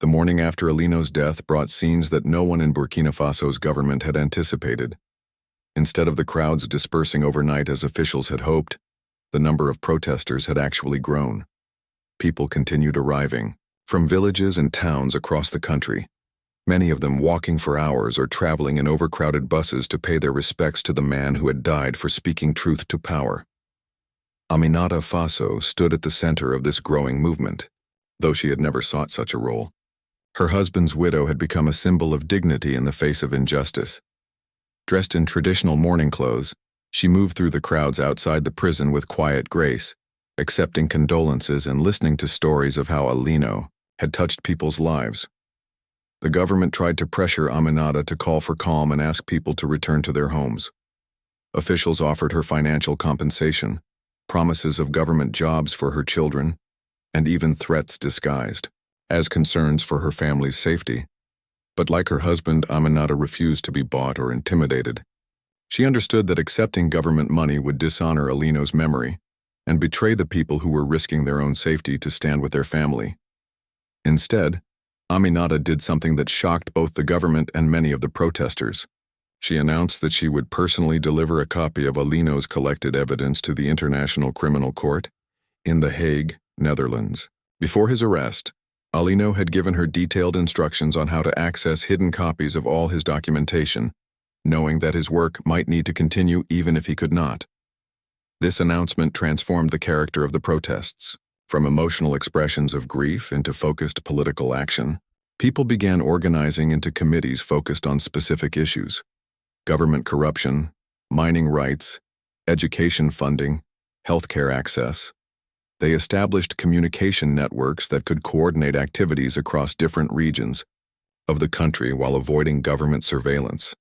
The morning after Alino's death brought scenes that no one in Burkina Faso's government had anticipated. Instead of the crowds dispersing overnight as officials had hoped, the number of protesters had actually grown. People continued arriving, from villages and towns across the country, many of them walking for hours or traveling in overcrowded buses to pay their respects to the man who had died for speaking truth to power. Alino Faso stood at the center of this growing movement, though she had never sought such a role. Her husband's widow had become a symbol of dignity in the face of injustice. Dressed in traditional mourning clothes, she moved through the crowds outside the prison with quiet grace, accepting condolences and listening to stories of how Alino had touched people's lives. The government tried to pressure Alino to call for calm and ask people to return to their homes. Officials offered her financial compensation, promises of government jobs for her children, and even threats disguised as concerns for her family's safety. But like her husband, Alino refused to be bought or intimidated. She understood that accepting government money would dishonor Alino's memory and betray the people who were risking their own safety to stand with their family. Instead, Alino did something that shocked both the government and many of the protesters. She announced that she would personally deliver a copy of Alino's collected evidence to the International Criminal Court in The Hague, Netherlands. Before his arrest, Alino had given her detailed instructions on how to access hidden copies of all his documentation, knowing that his work might need to continue even if he could not. This announcement transformed the character of the protests. From emotional expressions of grief into focused political action, people began organizing into committees focused on specific issues: government corruption, mining rights, education funding, healthcare access. They established communication networks that could coordinate activities across different regions of the country while avoiding government surveillance.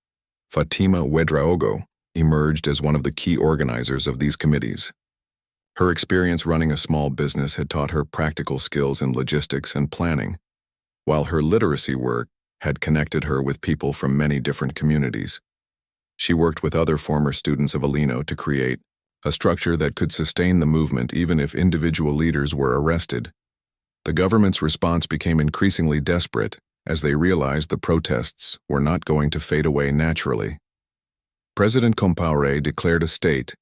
Fatima Ouedraogo emerged as one of the key organizers of these committees. Her experience running a small business had taught her practical skills in logistics and planning, while her literacy work had connected her with people from many different communities. She worked with other former students of Alino to create a structure that could sustain the movement even if individual leaders were arrested. The government's response became increasingly desperate as they realized the protests were not going to fade away naturally. President Compaoré declared a state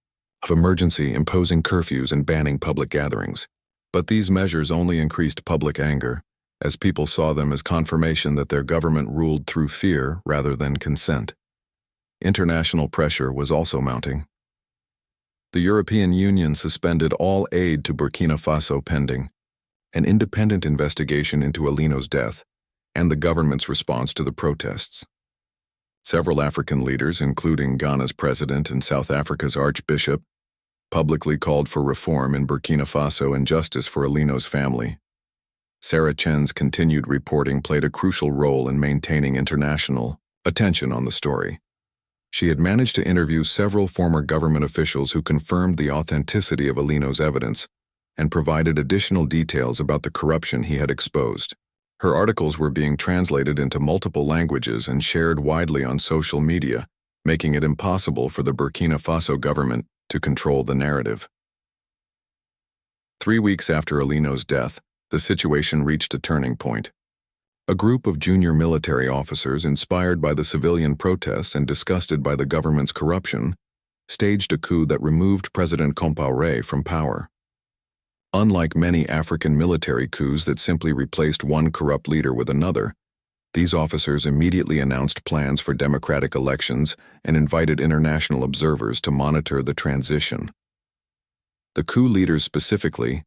of emergency, imposing curfews and banning public gatherings. But these measures only increased public anger, as people saw them as confirmation that their government ruled through fear rather than consent. International pressure was also mounting. The European Union suspended all aid to Burkina Faso pending an independent investigation into Alino's death and the government's response to the protests. Several African leaders, including Ghana's president and South Africa's archbishop, publicly called for reform in Burkina Faso and justice for Alino's family. Sarah Chen's continued reporting played a crucial role in maintaining international attention on the story. She had managed to interview several former government officials who confirmed the authenticity of Alino's evidence and provided additional details about the corruption he had exposed. Her articles were being translated into multiple languages and shared widely on social media, making it impossible for the Burkina Faso government to control the narrative. 3 weeks after Alino's death, the situation reached a turning point. A group of junior military officers, inspired by the civilian protests and disgusted by the government's corruption, staged a coup that removed President Compaoré from power. Unlike many African military coups that simply replaced one corrupt leader with another, these officers immediately announced plans for democratic elections and invited international observers to monitor the transition. The coup leaders specifically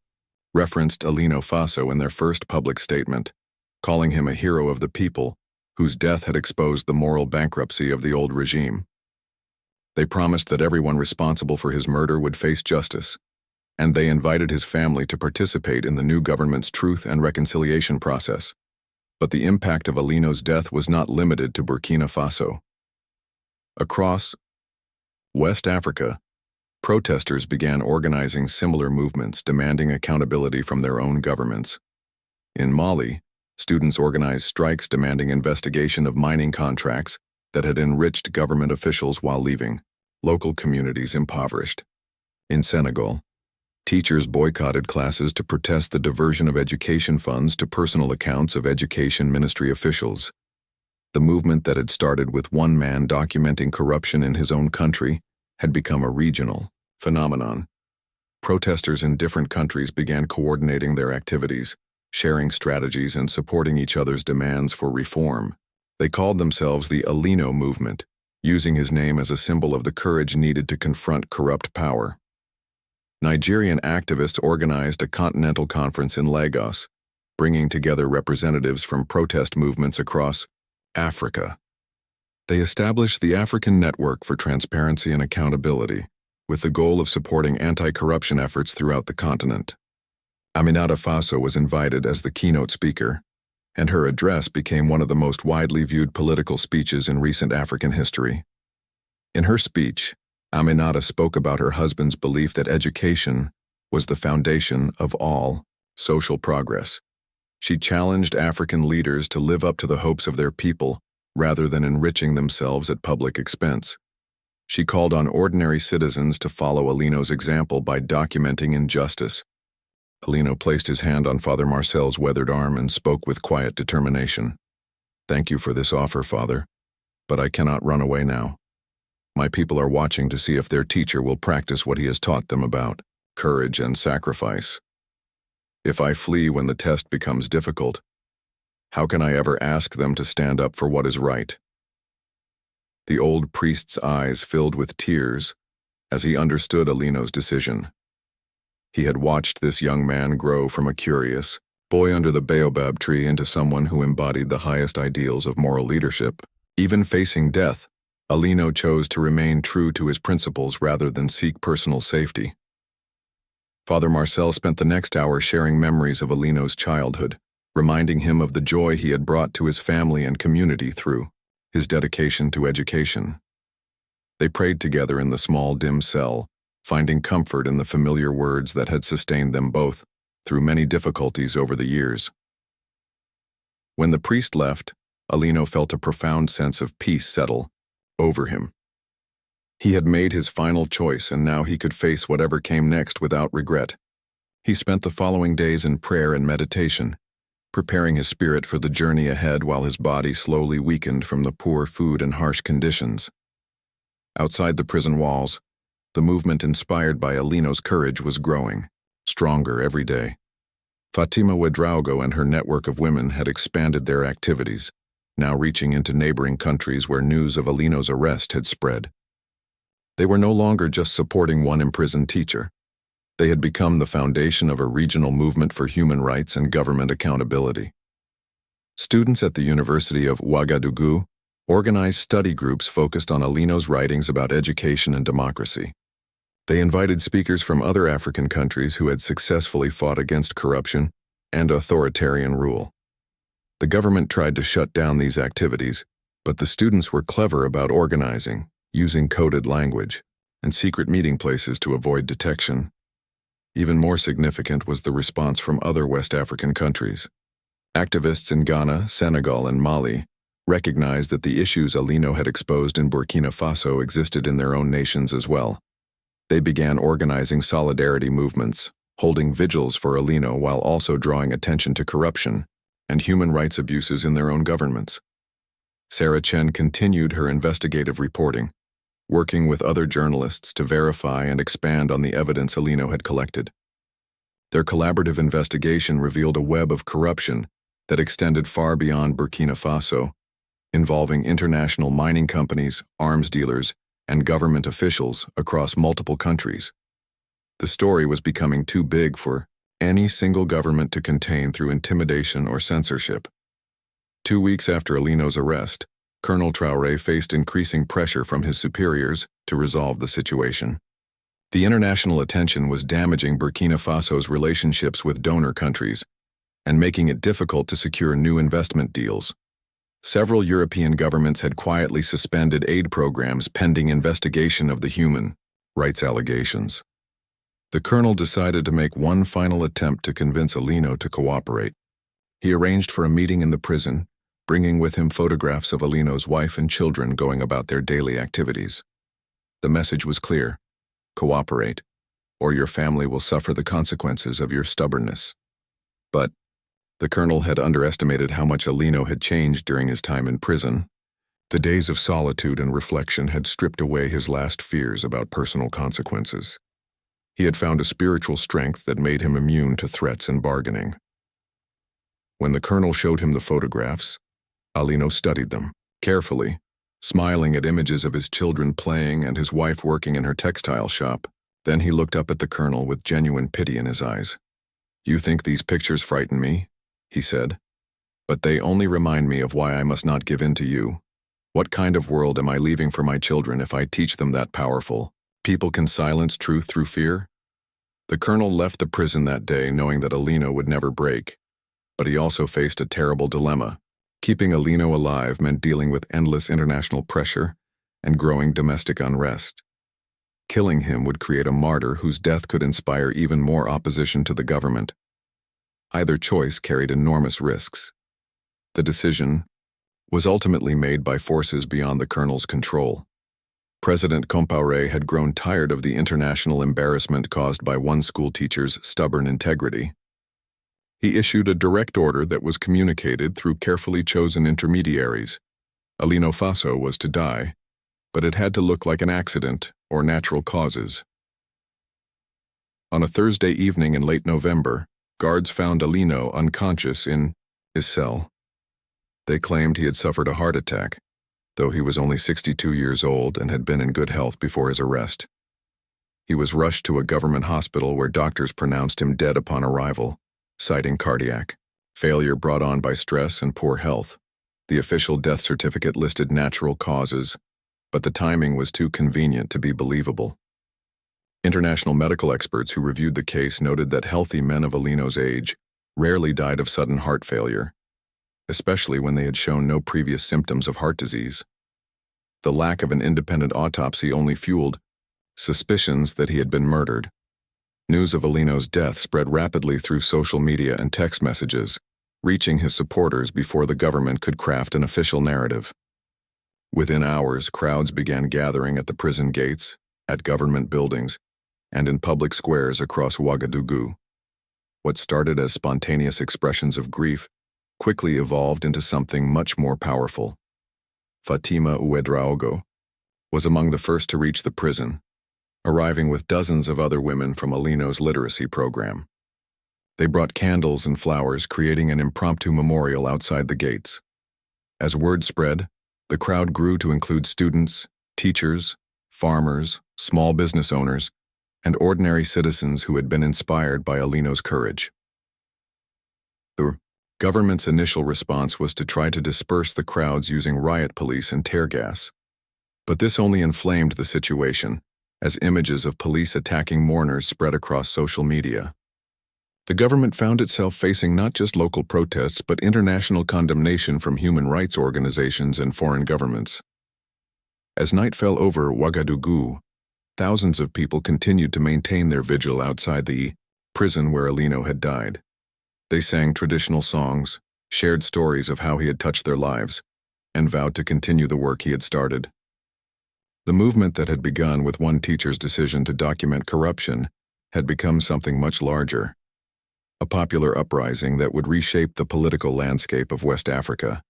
referenced Alino Faso in their first public statement, calling him a hero of the people whose death had exposed the moral bankruptcy of the old regime. They promised that everyone responsible for his murder would face justice, and they invited his family to participate in the new government's truth and reconciliation process. But the impact of Alino's death was not limited to Burkina Faso. Across West Africa, protesters began organizing similar movements demanding accountability from their own governments. In Mali, students organized strikes demanding investigation of mining contracts that had enriched government officials while leaving local communities impoverished. In Senegal, Teachers boycotted classes to protest the diversion of education funds to personal accounts of education ministry officials. The movement that had started with one man documenting corruption in his own country had become a regional phenomenon. Protesters in different countries began coordinating their activities, sharing strategies and supporting each other's demands for reform. They called themselves the Alino movement, using his name as a symbol of the courage needed to confront corrupt power. Nigerian activists organized a continental conference in Lagos, bringing together representatives from protest movements across Africa. They established the African Network for Transparency and Accountability, with the goal of supporting anti-corruption efforts throughout the continent. Alino Faso was invited as the keynote speaker, and her address became one of the most widely viewed political speeches in recent African history. In her speech, Alino spoke about her husband's belief that education was the foundation of all social progress. She challenged African leaders to live up to the hopes of their people rather than enriching themselves at public expense. She called on ordinary citizens to follow Alino's example by documenting injustice. Alino placed his hand on Father Marcel's weathered arm and spoke with quiet determination. "Thank you for this offer, Father, but I cannot run away now. My people are watching to see if their teacher will practice what he has taught them about courage and sacrifice. If I flee when the test becomes difficult, how can I ever ask them to stand up for what is right?" The old priest's eyes filled with tears as he understood Alino's decision. He had watched this young man grow from a curious boy under the baobab tree into someone who embodied the highest ideals of moral leadership. Even facing death, Alino chose to remain true to his principles rather than seek personal safety. Father Marcel spent the next hour sharing memories of Alino's childhood, reminding him of the joy he had brought to his family and community through his dedication to education. They prayed together in the small, dim cell, finding comfort in the familiar words that had sustained them both through many difficulties over the years. When the priest left, Alino felt a profound sense of peace settle over him. He had made his final choice, and now he could face whatever came next without regret. He spent the following days in prayer and meditation, preparing his spirit for the journey ahead while his body slowly weakened from the poor food and harsh conditions. Outside the prison walls, the movement inspired by Alino's courage was growing, stronger every day. Fatima Ouedraogo and her network of women had expanded their activities, now reaching into neighboring countries where news of Alino's arrest had spread. They were no longer just supporting one imprisoned teacher. They had become the foundation of a regional movement for human rights and government accountability. Students at the University of Ouagadougou organized study groups focused on Alino's writings about education and democracy. They invited speakers from other African countries who had successfully fought against corruption and authoritarian rule. The government tried to shut down these activities, but the students were clever about organizing, using coded language, and secret meeting places to avoid detection. Even more significant was the response from other West African countries. Activists in Ghana, Senegal, and Mali recognized that the issues Alino had exposed in Burkina Faso existed in their own nations as well. They began organizing solidarity movements, holding vigils for Alino while also drawing attention to corruption and human rights abuses in their own governments. Sarah Chen continued her investigative reporting, working with other journalists to verify and expand on the evidence Alino had collected. Their collaborative investigation revealed a web of corruption that extended far beyond Burkina Faso, involving international mining companies, arms dealers, and government officials across multiple countries. The story was becoming too big for any single government to contain through intimidation or censorship. 2 weeks after Alino's arrest, Colonel Traoré faced increasing pressure from his superiors to resolve the situation. The international attention was damaging Burkina Faso's relationships with donor countries and making it difficult to secure new investment deals. Several European governments had quietly suspended aid programs pending investigation of the human rights allegations. The colonel decided to make one final attempt to convince Alino to cooperate. He arranged for a meeting in the prison, bringing with him photographs of Alino's wife and children going about their daily activities. The message was clear: cooperate, or your family will suffer the consequences of your stubbornness. But the colonel had underestimated how much Alino had changed during his time in prison. The days of solitude and reflection had stripped away his last fears about personal consequences. He had found a spiritual strength that made him immune to threats and bargaining. When the colonel showed him the photographs, Alino studied them carefully, smiling at images of his children playing and his wife working in her textile shop. Then he looked up at the colonel with genuine pity in his eyes. "You think these pictures frighten me?" he said. "But they only remind me of why I must not give in to you. What kind of world am I leaving for my children if I teach them that powerful people can silence truth through fear?" The colonel left the prison that day knowing that Alino would never break, but he also faced a terrible dilemma. Keeping Alino alive meant dealing with endless international pressure and growing domestic unrest. Killing him would create a martyr whose death could inspire even more opposition to the government. Either choice carried enormous risks. The decision was ultimately made by forces beyond the colonel's control. President Compaoré had grown tired of the international embarrassment caused by one schoolteacher's stubborn integrity. He issued a direct order that was communicated through carefully chosen intermediaries. Alino Faso was to die, but it had to look like an accident or natural causes. On a Thursday evening in late November, guards found Alino unconscious in his cell. They claimed he had suffered a heart attack, though he was only 62 years old and had been in good health before his arrest. He was rushed to a government hospital where doctors pronounced him dead upon arrival, citing cardiac failure brought on by stress and poor health. The official death certificate listed natural causes, but the timing was too convenient to be believable. International medical experts who reviewed the case noted that healthy men of Alino's age rarely died of sudden heart failure, especially when they had shown no previous symptoms of heart disease. The lack of an independent autopsy only fueled suspicions that he had been murdered. News of Alino's death spread rapidly through social media and text messages, reaching his supporters before the government could craft an official narrative. Within hours, crowds began gathering at the prison gates, at government buildings, and in public squares across Ouagadougou. What started as spontaneous expressions of grief quickly evolved into something much more powerful. Fatima Ouedraogo was among the first to reach the prison, arriving with dozens of other women from Alino's literacy program. They brought candles and flowers, creating an impromptu memorial outside the gates. As word spread, the crowd grew to include students, teachers, farmers, small business owners, and ordinary citizens who had been inspired by Alino's courage. The government's initial response was to try to disperse the crowds using riot police and tear gas. But this only inflamed the situation, as images of police attacking mourners spread across social media. The government found itself facing not just local protests but international condemnation from human rights organizations and foreign governments. As night fell over Ouagadougou, thousands of people continued to maintain their vigil outside the prison where Alino had died. They sang traditional songs, shared stories of how he had touched their lives, and vowed to continue the work he had started. The movement that had begun with one teacher's decision to document corruption had become something much larger. A popular uprising that would reshape the political landscape of West Africa.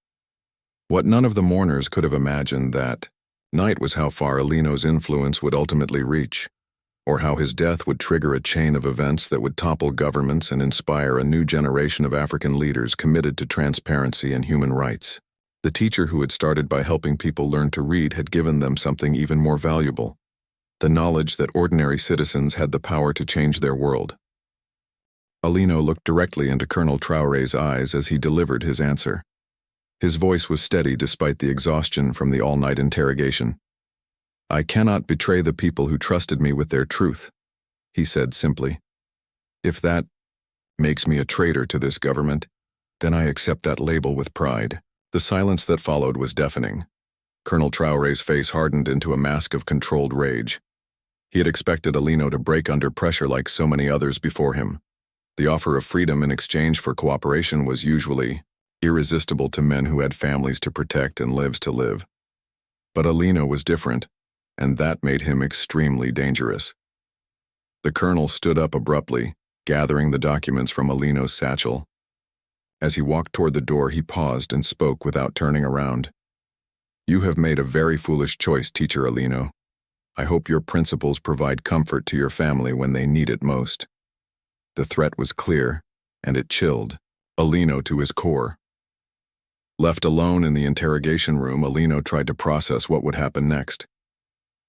What none of the mourners could have imagined that night was how far Alino's influence would ultimately reach, or how his death would trigger a chain of events that would topple governments and inspire a new generation of African leaders committed to transparency and human rights. The teacher who had started by helping people learn to read had given them something even more valuable: the knowledge that ordinary citizens had the power to change their world. Alino looked directly into Colonel Traoré's eyes as he delivered his answer. His voice was steady despite the exhaustion from the all-night interrogation. "I cannot betray the people who trusted me with their truth," he said simply. "If that makes me a traitor to this government, then I accept that label with pride." The silence that followed was deafening. Colonel Traoré's face hardened into a mask of controlled rage. He had expected Alino to break under pressure like so many others before him. The offer of freedom in exchange for cooperation was usually irresistible to men who had families to protect and lives to live. But Alino was different, and that made him extremely dangerous. The colonel stood up abruptly, gathering the documents from Alino's satchel. As he walked toward the door, he paused and spoke without turning around. "You have made a very foolish choice, Teacher Alino. I hope your principles provide comfort to your family when they need it most." The threat was clear, and it chilled Alino to his core. Left alone in the interrogation room, Alino tried to process what would happen next.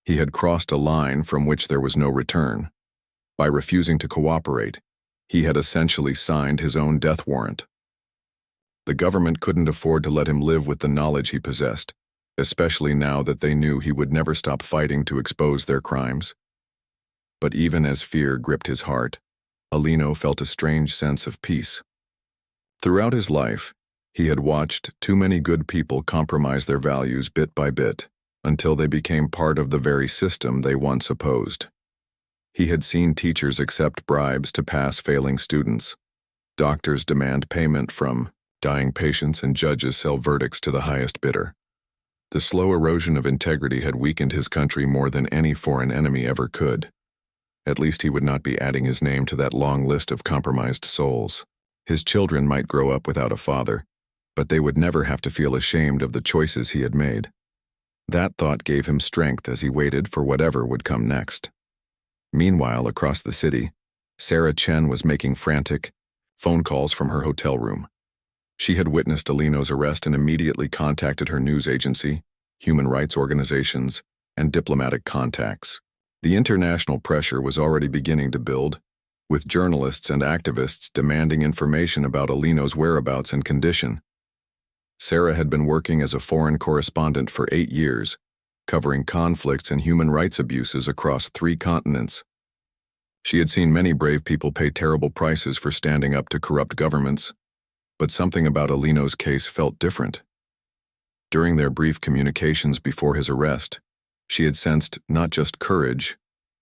He had crossed a line from which there was no return. By refusing to cooperate, he had essentially signed his own death warrant. The government couldn't afford to let him live with the knowledge he possessed, especially now that they knew he would never stop fighting to expose their crimes. But even as fear gripped his heart, Alino felt a strange sense of peace. Throughout his life, he had watched too many good people compromise their values bit by bit until they became part of the very system they once opposed. He had seen teachers accept bribes to pass failing students, doctors demand payment from dying patients, and judges sell verdicts to the highest bidder. The slow erosion of integrity had weakened his country more than any foreign enemy ever could. At least he would not be adding his name to that long list of compromised souls. His children might grow up without a father, but they would never have to feel ashamed of the choices he had made. That thought gave him strength as he waited for whatever would come next. Meanwhile, across the city, Sarah Chen was making frantic phone calls from her hotel room. She had witnessed Alino's arrest and immediately contacted her news agency, human rights organizations, and diplomatic contacts. The international pressure was already beginning to build, with journalists and activists demanding information about Alino's whereabouts and condition. Sarah had been working as a foreign correspondent for 8 years, covering conflicts and human rights abuses across 3 continents. She had seen many brave people pay terrible prices for standing up to corrupt governments, but something about Alino's case felt different. During their brief communications before his arrest, she had sensed not just courage,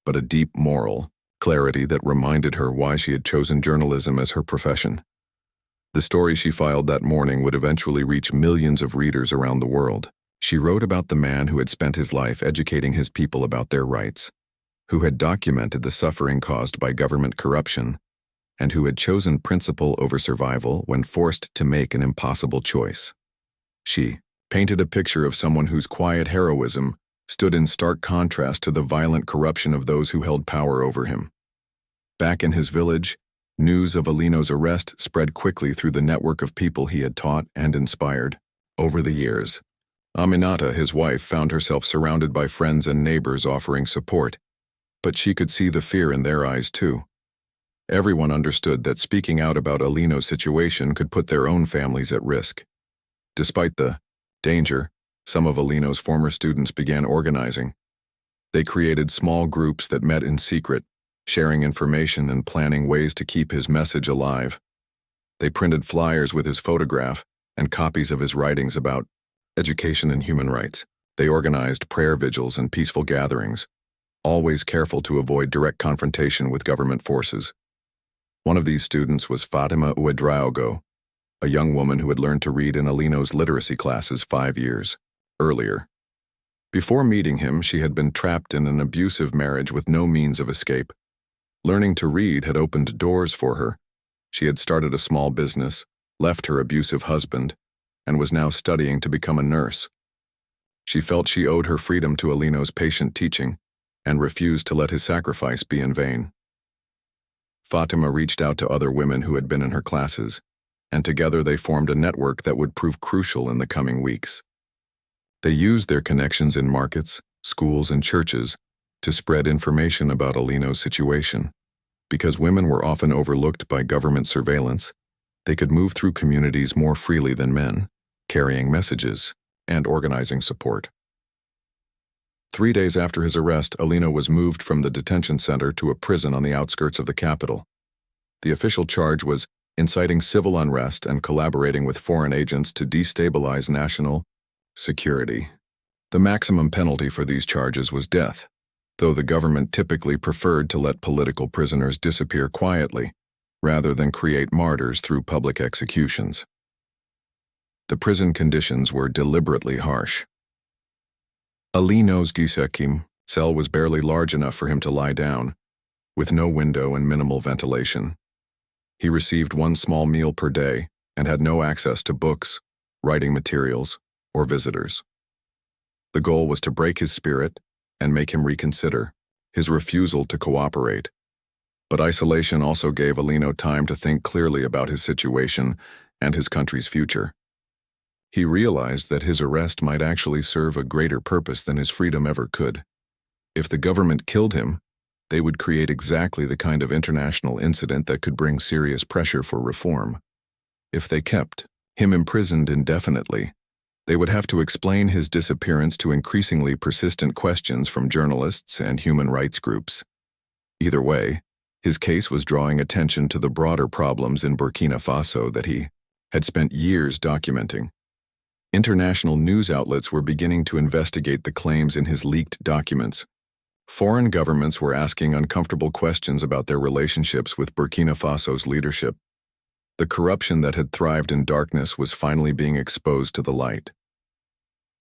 but a deep moral clarity that reminded her why she had chosen journalism as her profession. The story she filed that morning would eventually reach millions of readers around the world. She wrote about the man who had spent his life educating his people about their rights, who had documented the suffering caused by government corruption, and who had chosen principle over survival when forced to make an impossible choice. She painted a picture of someone whose quiet heroism stood in stark contrast to the violent corruption of those who held power over him. Back in his village, news of Alino's arrest spread quickly through the network of people he had taught and inspired. Over the years, Aminata, his wife, found herself surrounded by friends and neighbors offering support, but she could see the fear in their eyes too. Everyone understood that speaking out about Alino's situation could put their own families at risk. Despite the danger, some of Alino's former students began organizing. They created small groups that met in secret, sharing information and planning ways to keep his message alive. They printed flyers with his photograph and copies of his writings about education and human rights. They organized prayer vigils and peaceful gatherings, always careful to avoid direct confrontation with government forces. One of these students was Fatima Ouedraogo, a young woman who had learned to read in Alino's literacy classes 5 years earlier. Before meeting him, she had been trapped in an abusive marriage with no means of escape. Learning to read had opened doors for her. She had started a small business, left her abusive husband, and was now studying to become a nurse. She felt she owed her freedom to Alino's patient teaching and refused to let his sacrifice be in vain. Fatima reached out to other women who had been in her classes, and together they formed a network that would prove crucial in the coming weeks. They used their connections in markets, schools, and churches to spread information about Alino's situation. Because women were often overlooked by government surveillance, they could move through communities more freely than men, carrying messages and organizing support. 3 days after his arrest, Alino was moved from the detention center to a prison on the outskirts of the capital. The official charge was inciting civil unrest and collaborating with foreign agents to destabilize national security. The maximum penalty for these charges was death, though the government typically preferred to let political prisoners disappear quietly, rather than create martyrs through public executions. The prison conditions were deliberately harsh. Alino's Gisekim cell was barely large enough for him to lie down, with no window and minimal ventilation. He received one small meal per day and had no access to books, writing materials, or visitors. The goal was to break his spirit and make him reconsider his refusal to cooperate. But isolation also gave Alino time to think clearly about his situation and his country's future. He realized that his arrest might actually serve a greater purpose than his freedom ever could. If the government killed him, they would create exactly the kind of international incident that could bring serious pressure for reform. If they kept him imprisoned indefinitely, they would have to explain his disappearance to increasingly persistent questions from journalists and human rights groups. Either way, his case was drawing attention to the broader problems in Burkina Faso that he had spent years documenting. International news outlets were beginning to investigate the claims in his leaked documents. Foreign governments were asking uncomfortable questions about their relationships with Burkina Faso's leadership. The corruption that had thrived in darkness was finally being exposed to the light.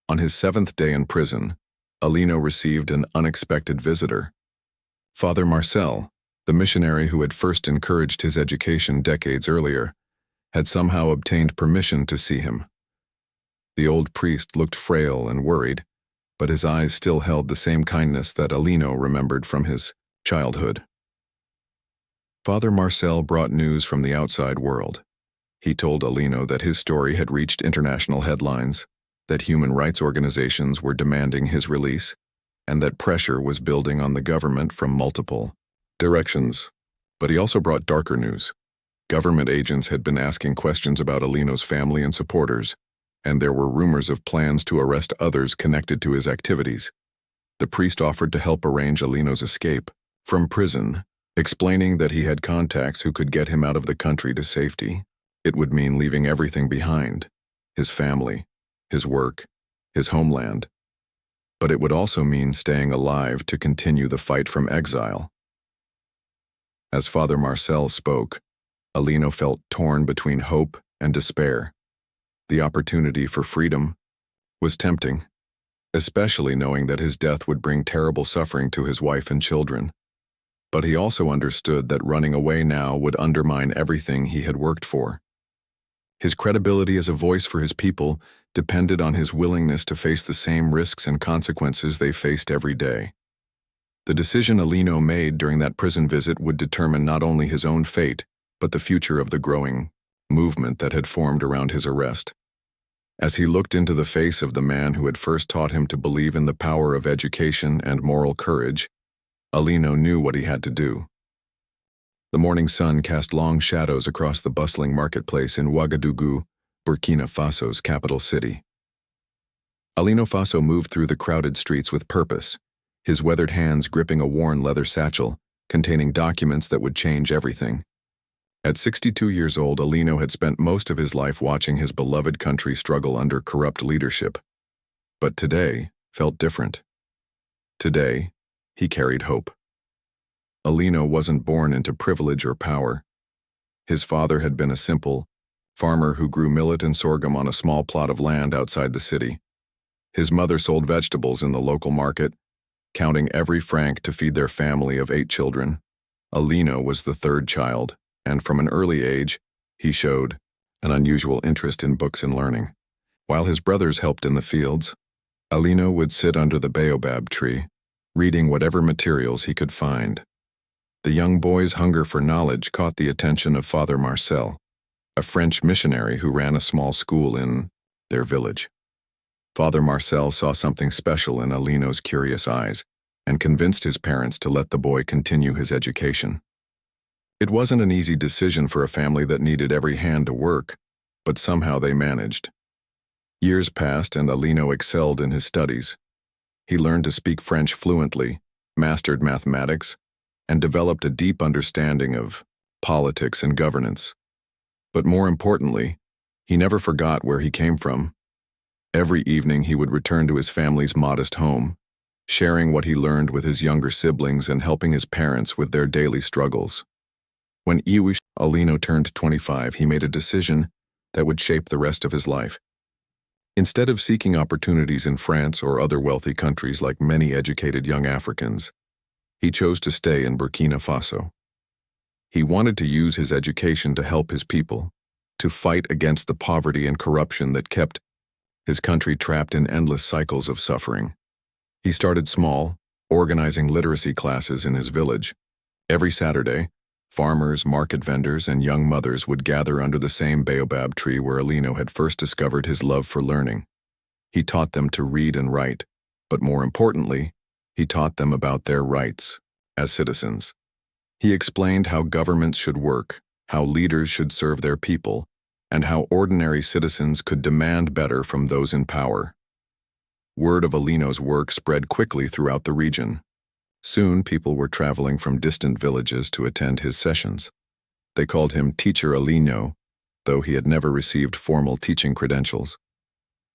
On his 7th day in prison, Alino received an unexpected visitor. Father Marcel, the missionary who had first encouraged his education decades earlier, had somehow obtained permission to see him. The old priest looked frail and worried, but his eyes still held the same kindness that Alino remembered from his childhood. Father Marcel brought news from the outside world. He told Alino that his story had reached international headlines, that human rights organizations were demanding his release, and that pressure was building on the government from multiple directions. But he also brought darker news. Government agents had been asking questions about Alino's family and supporters, and there were rumors of plans to arrest others connected to his activities. The priest offered to help arrange Alino's escape from prison, explaining that he had contacts who could get him out of the country to safety. It would mean leaving everything behind, his family, his work, his homeland. But it would also mean staying alive to continue the fight from exile. As Father Marcel spoke, Alino felt torn between hope and despair. The opportunity for freedom was tempting, especially knowing that his death would bring terrible suffering to his wife and children. But he also understood that running away now would undermine everything he had worked for. His credibility as a voice for his people depended on his willingness to face the same risks and consequences they faced every day. The decision Alino made during that prison visit would determine not only his own fate, but the future of the growing movement that had formed around his arrest. As he looked into the face of the man who had first taught him to believe in the power of education and moral courage, Alino knew what he had to do. The morning sun cast long shadows across the bustling marketplace in Ouagadougou, Burkina Faso's capital city. Alino Faso moved through the crowded streets with purpose, his weathered hands gripping a worn leather satchel containing documents that would change everything. At 62 years old, Alino had spent most of his life watching his beloved country struggle under corrupt leadership. But today felt different. Today, he carried hope. Alino wasn't born into privilege or power. His father had been a simple farmer who grew millet and sorghum on a small plot of land outside the city. His mother sold vegetables in the local market, counting every franc to feed their family of 8 children. Alino was the 3rd child, and from an early age, he showed an unusual interest in books and learning. While his brothers helped in the fields, Alino would sit under the baobab tree, reading whatever materials he could find. The young boy's hunger for knowledge caught the attention of Father Marcel, a French missionary who ran a small school in their village. Father Marcel saw something special in Alino's curious eyes and convinced his parents to let the boy continue his education. It wasn't an easy decision for a family that needed every hand to work, but somehow they managed. Years passed and Alino excelled in his studies. He learned to speak French fluently, mastered mathematics, and developed a deep understanding of politics and governance. But more importantly, he never forgot where he came from. Every evening he would return to his family's modest home, sharing what he learned with his younger siblings and helping his parents with their daily struggles. When Alino turned 25, he made a decision that would shape the rest of his life. Instead of seeking opportunities in France or other wealthy countries like many educated young Africans, He chose to stay in Burkina Faso. He wanted to use his education to help his people, to fight against the poverty and corruption that kept his country trapped in endless cycles of suffering. He started small, organizing literacy classes in his village. Every Saturday, farmers, market vendors, and young mothers would gather under the same baobab tree where Alino had first discovered his love for learning. He taught them to read and write, but more importantly, he taught them about their rights as citizens. He explained how governments should work, how leaders should serve their people, and how ordinary citizens could demand better from those in power. Word of Alino's work spread quickly throughout the region. Soon, people were traveling from distant villages to attend his sessions. They called him Teacher Alino, though he had never received formal teaching credentials.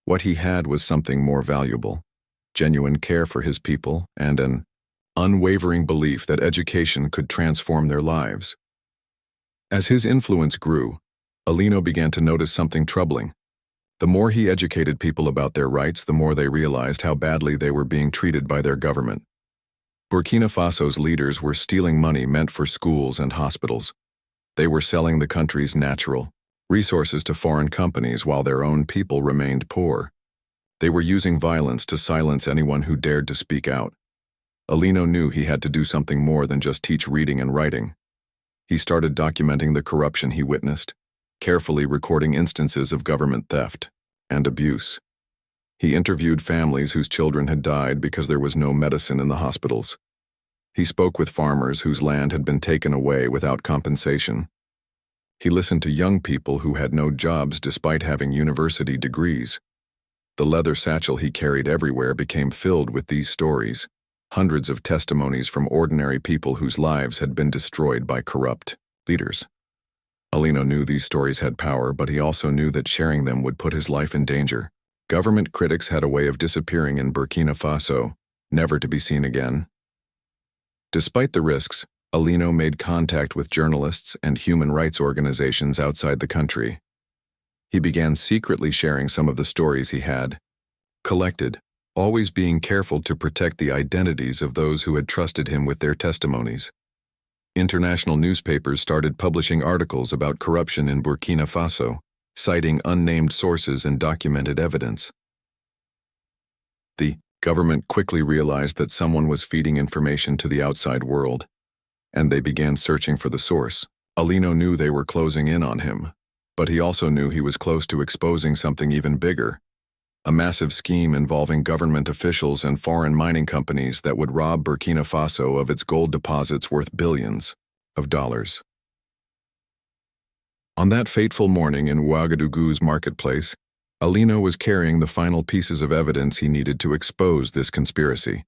What he had was something more valuable: genuine care for his people and an unwavering belief that education could transform their lives. As his influence grew, Alino began to notice something troubling. The more he educated people about their rights, the more they realized how badly they were being treated by their government. Burkina Faso's leaders were stealing money meant for schools and hospitals. They were selling the country's natural resources to foreign companies while their own people remained poor. They were using violence to silence anyone who dared to speak out. Alino knew he had to do something more than just teach reading and writing. He started documenting the corruption he witnessed, carefully recording instances of government theft and abuse. He interviewed families whose children had died because there was no medicine in the hospitals. He spoke with farmers whose land had been taken away without compensation. He listened to young people who had no jobs despite having university degrees. The leather satchel he carried everywhere became filled with these stories, hundreds of testimonies from ordinary people whose lives had been destroyed by corrupt leaders. Alino knew these stories had power, but he also knew that sharing them would put his life in danger. Government critics had a way of disappearing in Burkina Faso, never to be seen again. Despite the risks, Alino made contact with journalists and human rights organizations outside the country. He began secretly sharing some of the stories he had collected, always being careful to protect the identities of those who had trusted him with their testimonies. International newspapers started publishing articles about corruption in Burkina Faso, citing unnamed sources and documented evidence. The government quickly realized that someone was feeding information to the outside world, and they began searching for the source. Alino knew they were closing in on him, but he also knew he was close to exposing something even bigger: a massive scheme involving government officials and foreign mining companies that would rob Burkina Faso of its gold deposits worth billions of dollars. On that fateful morning in Ouagadougou's marketplace, Alino was carrying the final pieces of evidence he needed to expose this conspiracy.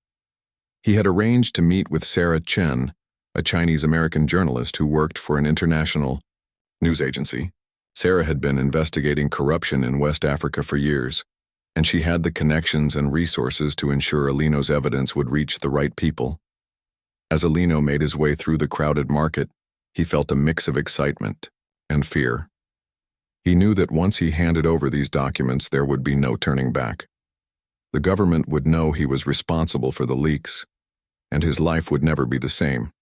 He had arranged to meet with Sarah Chen, a Chinese-American journalist who worked for an international news agency. Sarah had been investigating corruption in West Africa for years, and she had the connections and resources to ensure Alino's evidence would reach the right people. As Alino made his way through the crowded market, he felt a mix of excitement and fear. He knew that once he handed over these documents, there would be no turning back. The government would know he was responsible for the leaks, and his life would never be the same.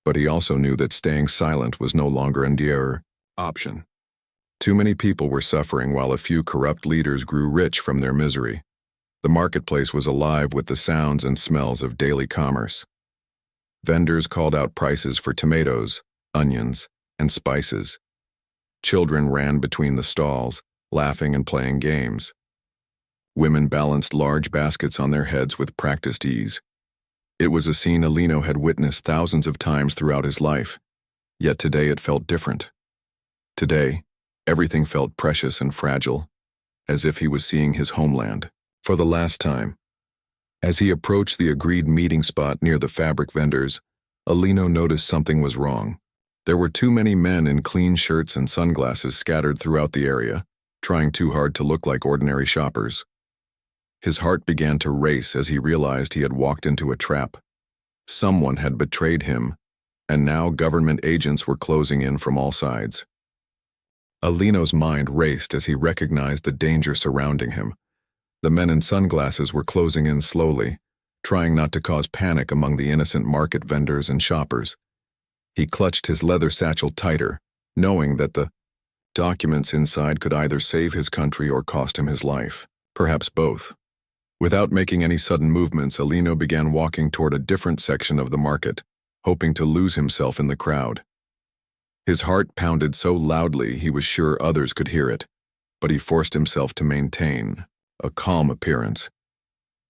But he also knew that staying silent was no longer an option. Too many people were suffering while a few corrupt leaders grew rich from their misery. The marketplace was alive with the sounds and smells of daily commerce. Vendors called out prices for tomatoes, onions, and spices. Children ran between the stalls, laughing and playing games. Women balanced large baskets on their heads with practiced ease. It was a scene Alino had witnessed thousands of times throughout his life, yet today it felt different. Today, everything felt precious and fragile, as if he was seeing his homeland for the last time. As he approached the agreed meeting spot near the fabric vendors, Alino noticed something was wrong. There were too many men in clean shirts and sunglasses scattered throughout the area, trying too hard to look like ordinary shoppers. His heart began to race as he realized he had walked into a trap. Someone had betrayed him, and now government agents were closing in from all sides. Alino's mind raced as he recognized the danger surrounding him. The men in sunglasses were closing in slowly, trying not to cause panic among the innocent market vendors and shoppers. He clutched his leather satchel tighter, knowing that the documents inside could either save his country or cost him his life, perhaps both. Without making any sudden movements, Alino began walking toward a different section of the market, hoping to lose himself in the crowd. His heart pounded so loudly he was sure others could hear it, but he forced himself to maintain a calm appearance.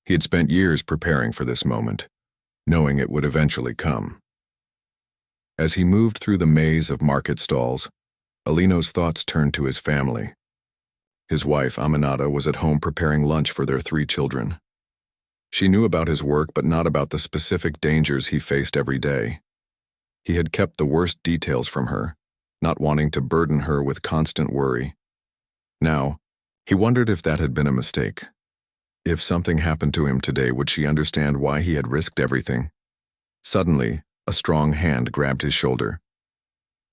He had spent years preparing for this moment, knowing it would eventually come. As he moved through the maze of market stalls, Alino's thoughts turned to his family. His wife, Aminata, was at home preparing lunch for their 3 children. She knew about his work, but not about the specific dangers he faced every day. He had kept the worst details from her, not wanting to burden her with constant worry. Now, he wondered if that had been a mistake. If something happened to him today, would she understand why he had risked everything? Suddenly, a strong hand grabbed his shoulder.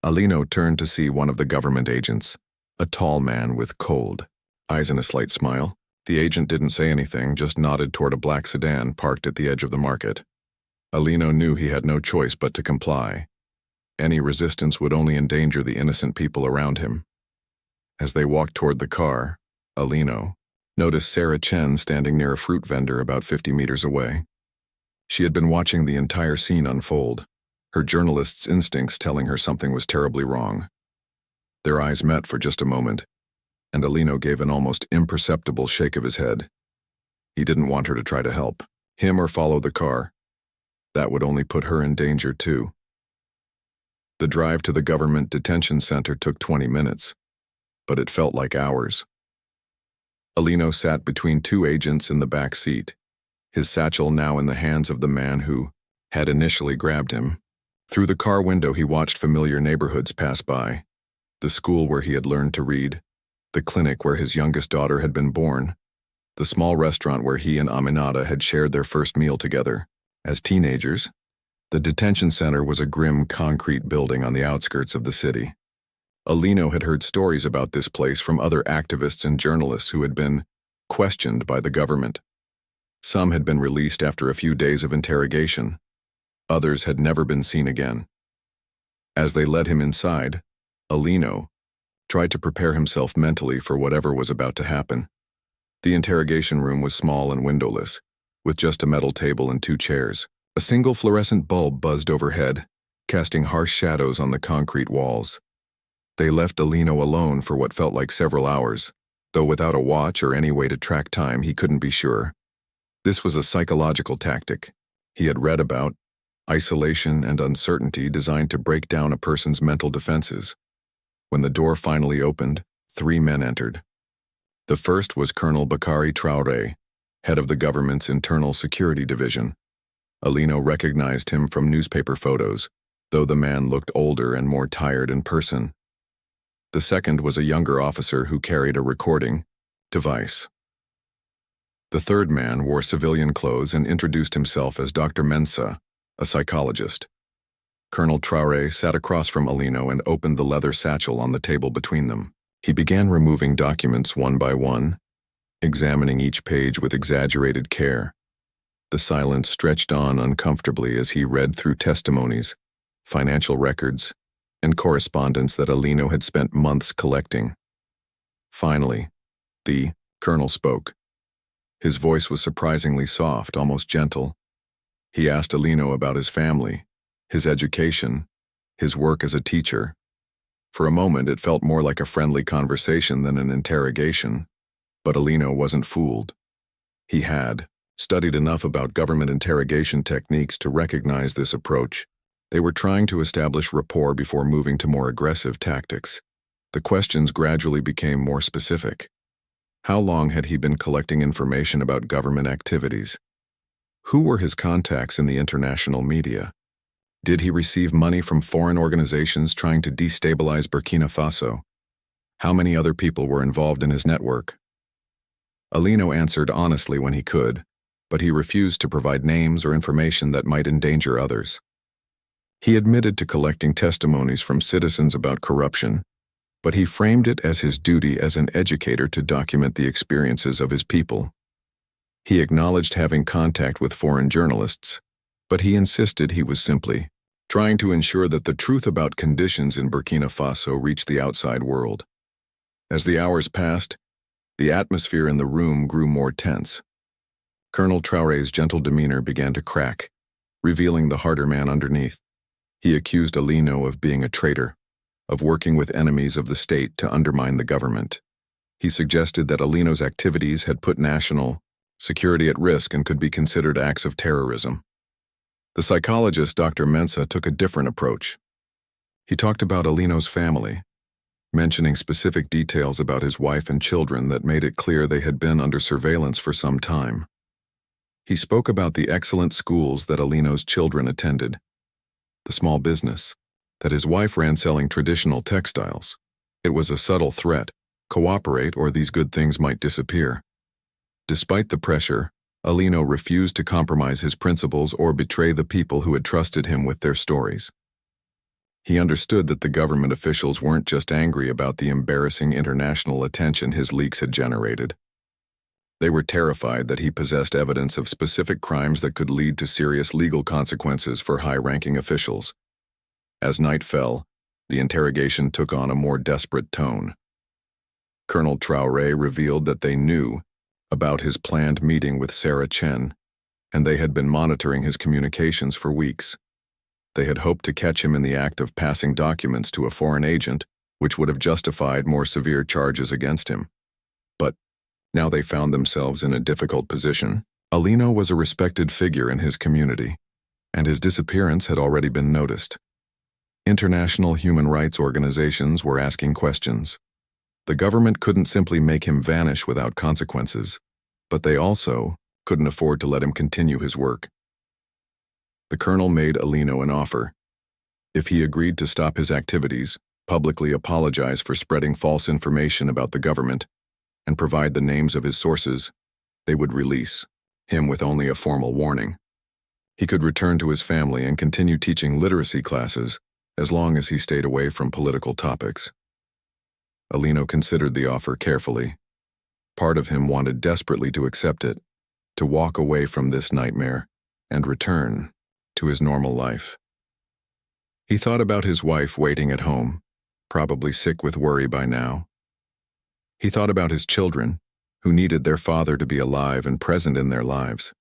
Alino turned to see one of the government agents, a tall man with cold eyes and a slight smile. The agent didn't say anything, just nodded toward a black sedan parked at the edge of the market. Alino knew he had no choice but to comply. Any resistance would only endanger the innocent people around him. As they walked toward the car, Alino noticed Sarah Chen standing near a fruit vendor about 50 meters away. She had been watching the entire scene unfold, her journalist's instincts telling her something was terribly wrong. Their eyes met for just a moment, and Alino gave an almost imperceptible shake of his head. He didn't want her to try to help him or follow the car. That would only put her in danger too. The drive to the government detention center took 20 minutes, but it felt like hours. Alino sat between 2 agents in the back seat, his satchel now in the hands of the man who had initially grabbed him. Through the car window he watched familiar neighborhoods pass by, the school where he had learned to read, the clinic where his youngest daughter had been born, the small restaurant where he and Aminata had shared their first meal together. As teenagers, the detention center was a grim concrete building on the outskirts of the city. Alino had heard stories about this place from other activists and journalists who had been questioned by the government. Some had been released after a few days of interrogation. Others had never been seen again. As they led him inside, Alino tried to prepare himself mentally for whatever was about to happen. The interrogation room was small and windowless, with just a metal table and 2 chairs. A single fluorescent bulb buzzed overhead, casting harsh shadows on the concrete walls. They left Alino alone for what felt like several hours, though without a watch or any way to track time, he couldn't be sure. This was a psychological tactic he had read about, isolation and uncertainty designed to break down a person's mental defenses. When the door finally opened, 3 men entered. The first was Colonel Bakari Traoré, head of the government's Internal Security Division. Alino recognized him from newspaper photos, though the man looked older and more tired in person. The second was a younger officer who carried a recording device. The third man wore civilian clothes and introduced himself as Dr. Mensah, a psychologist. Colonel Traoré sat across from Alino and opened the leather satchel on the table between them. He began removing documents one by one, examining each page with exaggerated care. The silence stretched on uncomfortably as he read through testimonies, financial records, and correspondence that Alino had spent months collecting. Finally, the colonel spoke. His voice was surprisingly soft, almost gentle. He asked Alino about his family, his education, his work as a teacher. For a moment, it felt more like a friendly conversation than an interrogation, but Alino wasn't fooled. He had studied enough about government interrogation techniques to recognize this approach. They were trying to establish rapport before moving to more aggressive tactics. The questions gradually became more specific. How long had he been collecting information about government activities? Who were his contacts in the international media? Did he receive money from foreign organizations trying to destabilize Burkina Faso? How many other people were involved in his network? Alino answered honestly when he could, but he refused to provide names or information that might endanger others. He admitted to collecting testimonies from citizens about corruption, but he framed it as his duty as an educator to document the experiences of his people. He acknowledged having contact with foreign journalists, but he insisted he was simply trying to ensure that the truth about conditions in Burkina Faso reached the outside world. As the hours passed, the atmosphere in the room grew more tense. Colonel Traoré's gentle demeanor began to crack, revealing the harder man underneath. He accused Alino of being a traitor, of working with enemies of the state to undermine the government. He suggested that Alino's activities had put national security at risk and could be considered acts of terrorism. The psychologist Dr. Mensah took a different approach. He talked about Alino's family, mentioning specific details about his wife and children that made it clear they had been under surveillance for some time. He spoke about the excellent schools that Alino's children attended, the small business that his wife ran selling traditional textiles. It was a subtle threat: cooperate or these good things might disappear. Despite the pressure, Alino refused to compromise his principles or betray the people who had trusted him with their stories. He understood that the government officials weren't just angry about the embarrassing international attention his leaks had generated. They were terrified that he possessed evidence of specific crimes that could lead to serious legal consequences for high-ranking officials. As night fell, the interrogation took on a more desperate tone. Colonel Traoré revealed that they knew about his planned meeting with Sarah Chen, and they had been monitoring his communications for weeks. They had hoped to catch him in the act of passing documents to a foreign agent, which would have justified more severe charges against him. But now they found themselves in a difficult position. Alino was a respected figure in his community, and his disappearance had already been noticed. International human rights organizations were asking questions. The government couldn't simply make him vanish without consequences, but they also couldn't afford to let him continue his work. The colonel made Alino an offer. If he agreed to stop his activities, publicly apologize for spreading false information about the government, and provide the names of his sources, they would release him with only a formal warning. He could return to his family and continue teaching literacy classes as long as he stayed away from political topics. Alino considered the offer carefully. Part of him wanted desperately to accept it, to walk away from this nightmare and return to his normal life. He thought about his wife waiting at home, probably sick with worry by now. He thought about his children, who needed their father to be alive and present in their lives.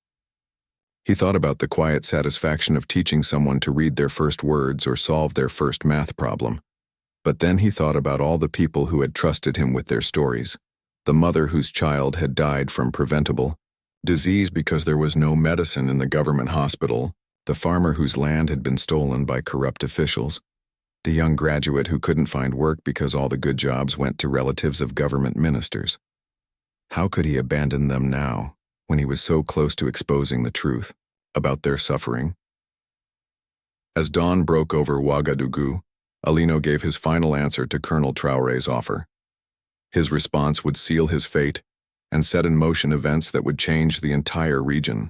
He thought about the quiet satisfaction of teaching someone to read their first words or solve their first math problem. But then he thought about all the people who had trusted him with their stories, the mother whose child had died from preventable disease because there was no medicine in the government hospital, the farmer whose land had been stolen by corrupt officials, the young graduate who couldn't find work because all the good jobs went to relatives of government ministers. How could he abandon them now, when he was so close to exposing the truth about their suffering? As dawn broke over Ouagadougou, Alino gave his final answer to Colonel Traoré's offer. His response would seal his fate and set in motion events that would change the entire region.